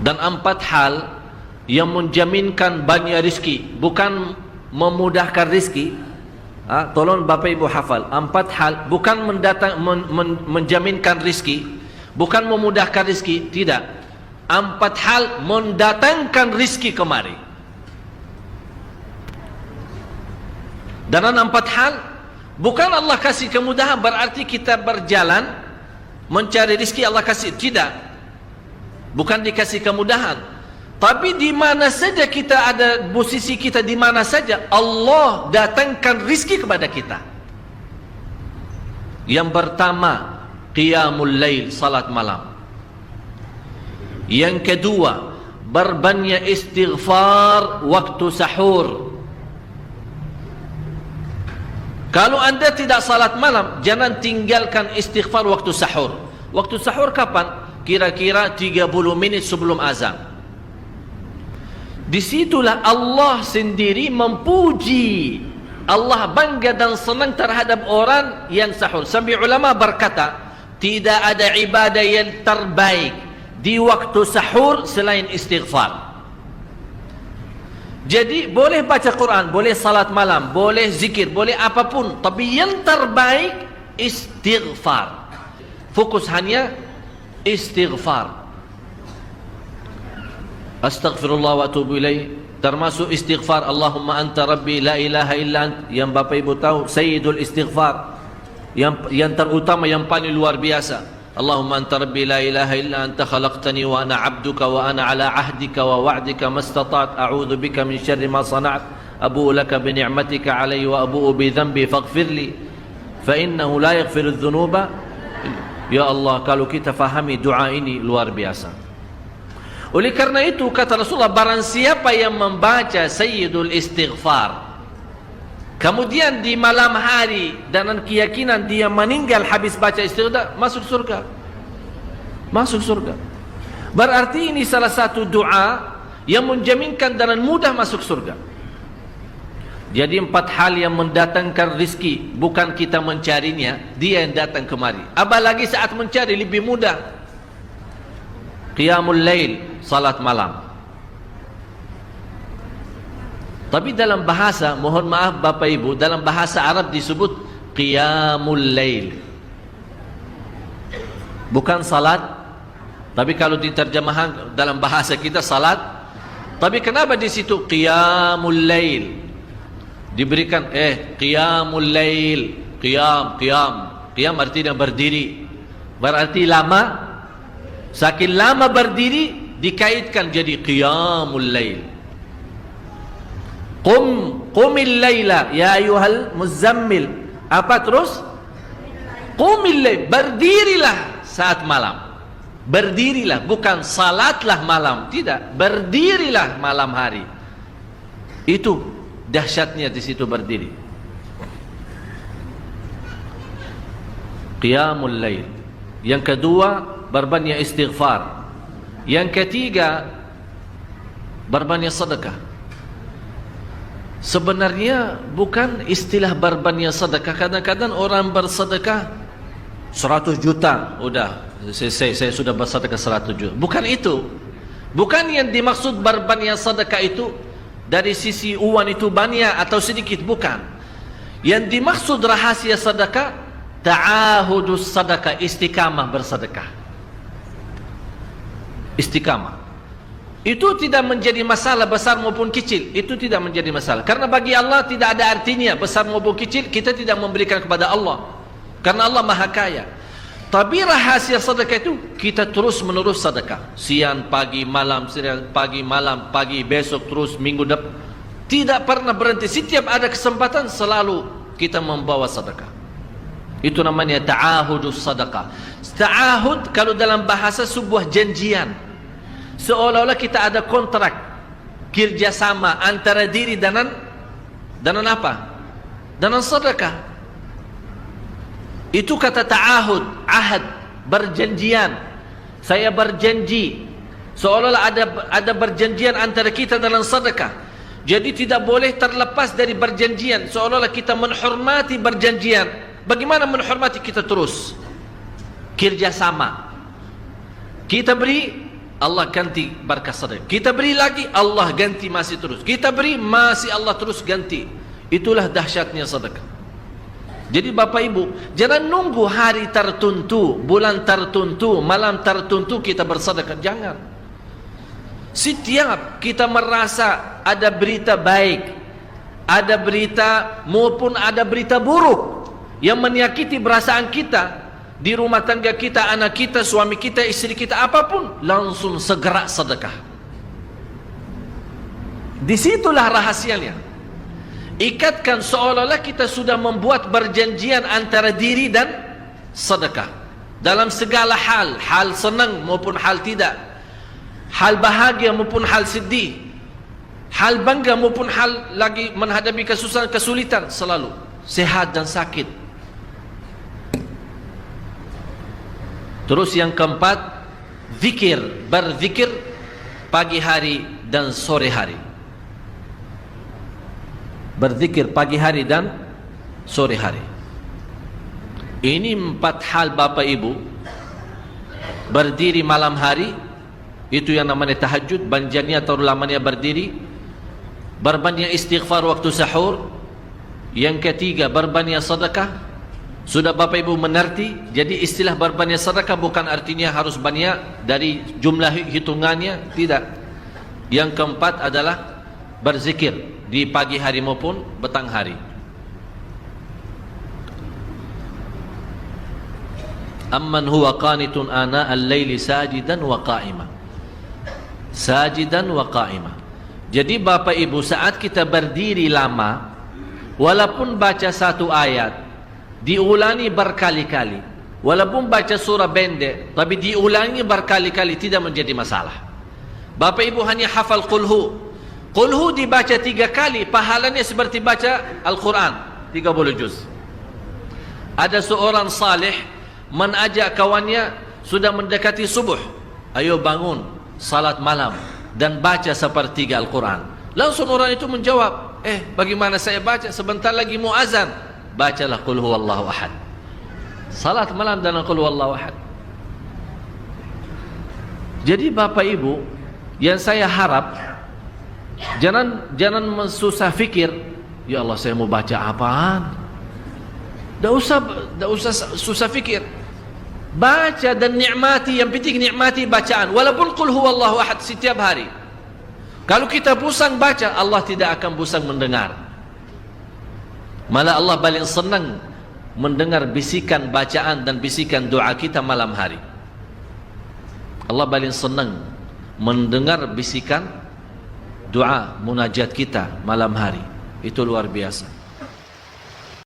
Dan 4 hal yang menjaminkan banyak rizki, bukan memudahkan rizki. Tolong Bapak Ibu hafal, 4 hal bukan menjaminkan rizki, bukan memudahkan rizki, tidak. 4 hal mendatangkan rizki kemari. Dan 4 hal bukan Allah kasih kemudahan berarti kita berjalan mencari rizki Allah kasih, tidak. Bukan dikasih kemudahan, tapi di mana saja kita ada, posisi kita di mana saja, Allah datangkan rizki kepada kita. Yang pertama, qiyamul lail, salat malam. Yang kedua, berbanyak istighfar waktu sahur. Kalau anda tidak salat malam, jangan tinggalkan istighfar waktu sahur. Waktu sahur kapan? Kira-kira 30 minit sebelum azan. Disitulah Allah sendiri memuji. Allah bangga dan senang terhadap orang yang sahur. Sampai ulama berkata, tidak ada ibadah yang terbaik di waktu sahur selain istighfar. Jadi boleh baca Quran, boleh salat malam, boleh zikir, boleh apapun, tapi yang terbaik istighfar. Fokus hanya istighfar. Astaghfirullah wa atubu ilaih, termasuk istighfar Allahumma anta rabbi la ilaha illa ant, yang Bapak Ibu tahu sayyidul istighfar, yang terutama, yang paling luar biasa. Allahumma anta rabbi la ilaha illa anta khalaqtani wa ana abduka wa ana ala ahdika wa wa'dika mastata'at a'udzu bika min syarri ma sana'at abu'u laka bi ni'matika alayya wa abu'u bi dhanbi faghfirli fa innahu la yaghfiru adh-dhunuba. Ya Allah, kalau kita fahami doa ini luar biasa. Oleh karena itu kata Rasulullah, barang siapa yang membaca sayyidul istighfar, kemudian di malam hari dengan keyakinan dia meninggal habis baca istighfar, masuk surga. Masuk surga. Berarti ini salah satu doa yang menjaminkan dengan mudah masuk surga. Jadi 4 hal yang mendatangkan rizki, bukan kita mencarinya, dia yang datang kemari. Apalagi saat mencari lebih mudah. Qiyamul lail, salat malam. Tapi dalam bahasa, mohon maaf Bapak Ibu, dalam bahasa Arab disebut qiyamul lail, bukan salat. Tapi kalau diterjemahkan dalam bahasa kita salat. Tapi kenapa di situ qiyamul lail? Diberikan qiyamul lail, qiyam artinya berdiri. Berarti lama. Saking lama berdiri dikaitkan jadi qiyamul lail. Qumil laila ya ayyuhal muzammil. Apa terus? Qumil lail, berdirilah saat malam. Berdirilah, bukan salatlah malam, tidak. Berdirilah malam hari. Itu dahsyatnya di situ berdiri. Qiyamul lail. Yang kedua, berbanyak istighfar. Yang ketiga, berbanyak sedekah. Sebenarnya bukan istilah berbanyak sedekah. Kadang-kadang orang bersedekah 100 juta, udah saya sudah bersedekah 100 juta. Bukan itu. Bukan yang dimaksud berbanyak sedekah itu dari sisi uang itu banyak atau sedikit, bukan. Yang dimaksud rahasia sedekah, ta'ahudus sedekah, istiqamah bersedekah. Istiqamah. Itu tidak menjadi masalah besar maupun kecil. Itu tidak menjadi masalah. Karena bagi Allah tidak ada artinya besar maupun kecil, kita tidak memberikan kepada Allah. Karena Allah Maha Kaya. Tapi rahasia sedekah itu kita terus menerus sedekah. Siang, pagi, malam, siang, pagi, malam, pagi, besok, terus minggu depan. Tidak pernah berhenti. Setiap ada kesempatan selalu kita membawa sedekah. Itu namanya ta'ahudus sedekah. Ta'ahud kalau dalam bahasa sebuah janjian. Seolah-olah kita ada kontrak kerjasama antara diri dengan apa? Dengan sedekah. Itu kata ta'ahud, ahad, berjanjian. Saya berjanji. Seolah-olah ada berjanjian antara kita dalam sedekah. Jadi tidak boleh terlepas dari berjanjian. Seolah-olah kita menghormati berjanjian. Bagaimana menghormati? Kita terus kerjasama. Kita beri, Allah ganti berkah sedekah. Kita beri lagi, Allah ganti masih terus. Kita beri, masih Allah terus ganti. Itulah dahsyatnya sedekah. Jadi Bapak Ibu, jangan nunggu hari tertentu, bulan tertentu, malam tertentu kita bersedekah. Jangan. Setiap kita merasa ada berita baik, ada berita maupun ada berita buruk yang menyakiti perasaan kita, di rumah tangga kita, anak kita, suami kita, istri kita, apapun, langsung segera sedekah. Disitulah rahasianya. Ikatkan seolah-olah kita sudah membuat perjanjian antara diri dan sedekah. Dalam segala hal, hal senang maupun hal tidak, hal bahagia maupun hal sedih, hal bangga maupun hal lagi menghadapi kesusahan, kesulitan, selalu sehat dan sakit. Terus yang keempat, zikir, berzikir pagi hari dan sore hari. Berzikir pagi hari dan sore hari. Ini 4 hal Bapak Ibu. Berdiri malam hari, itu yang namanya tahajud, banjanya atau lamanya berdiri. Berbanyak istighfar waktu sahur. Yang ketiga, berbanyak sedekah. Sudah Bapak Ibu mengerti? Jadi istilah berbanyak sedekah bukan artinya harus banyak dari jumlah hitungannya, tidak. Yang keempat adalah berzikir di pagi hari maupun petang hari. Amman huwa qanitun ana al-laili sajidan wa qa'ima. Sajidan wa qa'ima. Jadi Bapak Ibu, saat kita berdiri lama, walaupun baca satu ayat, diulangi berkali-kali, walaupun baca surah pendek, tapi diulangi berkali-kali, tidak menjadi masalah. Bapak Ibu hanya hafal qulhu. Qulhu dibaca 3 kali, pahalanya seperti baca Al-Quran 30 juz. Ada seorang salih mengajak kawannya, sudah mendekati subuh, ayo bangun salat malam dan baca sepertiga Al-Quran. Langsung orang itu menjawab, bagaimana saya baca, sebentar lagi mau azan. Bacalah qul huwallahu ahad. Salat malam dan qul huwallahu ahad. Jadi Bapak Ibu, yang saya harap, jangan susah fikir, ya Allah saya mau baca apaan. Tidak usah susah fikir. Baca dan nikmati, yang penting nikmati bacaan. Walaupun qul huwallahu ahad setiap hari. Kalau kita pusing baca, Allah tidak akan pusing mendengar. Malah Allah paling senang mendengar bisikan bacaan dan bisikan doa kita malam hari. Allah paling senang mendengar bisikan doa munajat kita malam hari. Itu luar biasa.